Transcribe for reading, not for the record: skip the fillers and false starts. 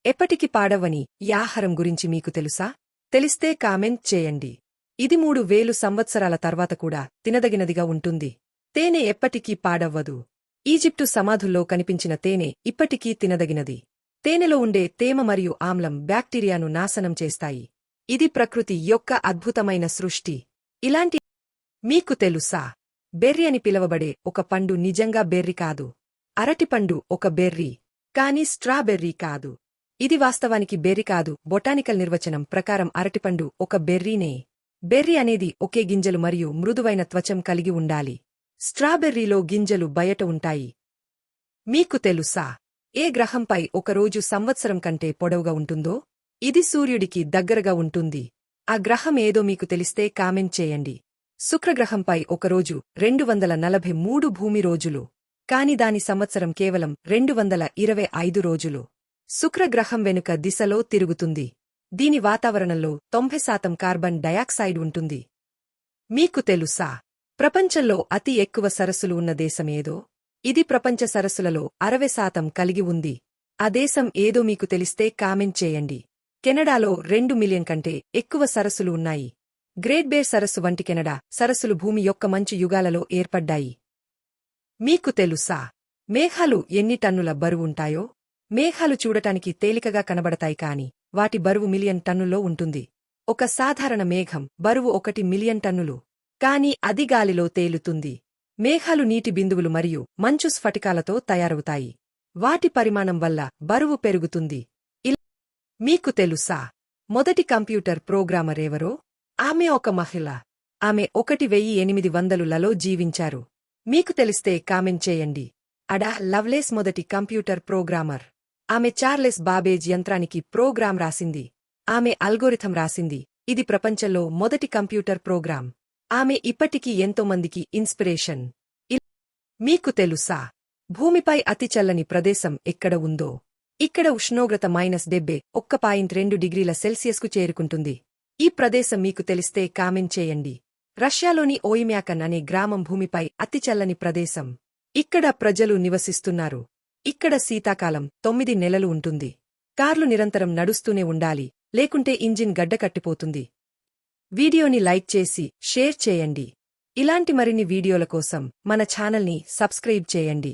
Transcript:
ఎప్పటికి పాడవని ఈ ఆహారం గురించి మీకు తెలుసా? తెలిస్తే కామెంట్ చేయండి. ఇది 3000 సంవత్సరాల తర్వాత కూడా తినదగినదిగా ఉంటుంది. తేనె ఎప్పటికీ పాడవ్వదు. ఈజిప్టు సమాధుల్లో కనిపించిన తేనె ఇప్పటికీ తినదగినది. తేనెలో ఉండే తేమ మరియు ఆమ్లం బ్యాక్టీరియాను నాశనం చేస్తాయి. ఇది ప్రకృతి యొక్క అద్భుతమైన సృష్టి. ఇలాంటి మీకు తెలుసా? బెర్రీ అని పిలవబడే ఒక పండు నిజంగా బెర్రీ కాదు. అరటిపండు ఒక బెర్రీ. కానీ స్ట్రాబెర్రీ కాదు. ఇది వాస్తవానికి బెర్రీ కాదు. బొటానికల్ నిర్వచనం ప్రకారం అరటిపండు ఒక బెర్రీనే. బెర్రీ అనేది ఒకే గింజలు మరియు మృదువైన త్వచం కలిగి ఉండాలి. స్ట్రాబెర్రీలో గింజలు బయట ఉంటాయి. మీకు తెలుసా? ఏ గ్రహంపై ఒకరోజు సంవత్సరం కంటే పొడవుగా ఉంటుందో? ఇది సూర్యుడికి దగ్గరగా ఉంటుంది. ఆ గ్రహం ఏదో మీకు తెలిస్తే కామెంట్ చేయండి. శుక్రగ్రహంపై ఒకరోజు 243 భూమి రోజులు. కాని దాని సంవత్సరం కేవలం 225 రోజులు. శుక్రగ్రహం వెనుక దిశలో తిరుగుతుంది. దీని వాతావరణంలో 90% కార్బన్ డయాక్సైడ్ ఉంటుంది. మీకు తెలుసా? ప్రపంచంలో అతి ఎక్కువ సరస్సులు ఉన్న దేశమేదో? ఇది ప్రపంచ సరస్సులలో 60% కలిగి ఉంది. ఆ దేశం ఏదో మీకు తెలిస్తే కామెంట్ చేయండి. కెనడాలో 2 మిలియన్ కంటే ఎక్కువ సరస్సులు ఉన్నాయి. గ్రేట్ బేర్ సరస్సు వంటి కెనడా సరస్సులు భూమి యొక్క మంచు యుగాలలో ఏర్పడ్డాయి. మీకు తెలుసా? మేఘాలు ఎన్ని టన్నుల బరువుంటాయో? మేఘాలు చూడటానికి తేలికగా కనబడతాయి కాని వాటి బరువు మిలియన్ టన్నుల్లో ఉంటుంది. ఒక సాధారణ మేఘం బరువు 1 మిలియన్ టన్నులు. కాని అది గాలిలో తేలుతుంది. మేఘాలు నీటి బిందువులు మరియు మంచు స్ఫటికాలతో తయారవుతాయి. వాటి పరిమాణం వల్ల బరువు పెరుగుతుంది. మీకు తెలుసా? మొదటి కంప్యూటర్ ప్రోగ్రామర్ ఎవరో? ఆమె ఒక మహిళ. ఆమె 1800లలో జీవించారు. మీకు తెలిస్తే కామెంట్ చేయండి. అడా లవ్లేస్ మొదటి కంప్యూటర్ ప్రోగ్రామర్. ఆమె చార్లెస్ బాబేజ్ యంత్రానికి ప్రోగ్రాం రాసింది. ఆమె అల్గోరిథం రాసింది. ఇది ప్రపంచంలో మొదటి కంప్యూటర్ ప్రోగ్రాం. ఆమె ఇప్పటికీ ఎంతోమందికి ఇన్స్పిరేషన్. మీకు తెలుసా? భూమిపై అతి చల్లని ప్రదేశం ఎక్కడ ఉందో? ఇక్కడ ఉష్ణోగ్రత -71.2 డిగ్రీల సెల్సియస్కు చేరుకుంటుంది. ఈ ప్రదేశం మీకు తెలిస్తే కామెంట్ చేయండి. రష్యాలోని ఓయిమ్యాకన్ అనే గ్రామం భూమిపై అతి చల్లని ప్రదేశం. ఇక్కడ ప్రజలు నివసిస్తున్నారు. ఇక్కడ శీతాకాలం 9 నెలలు ఉంటుంది. కార్లు నిరంతరం నడుస్తూనే ఉండాలి, లేకుంటే ఇంజిన్ గడ్డకట్టిపోతుంది. వీడియోని లైక్ చేసి షేర్ చేయండి. ఇలాంటి మరిన్ని వీడియోల కోసం మన ఛానల్ని సబ్స్క్రైబ్ చేయండి.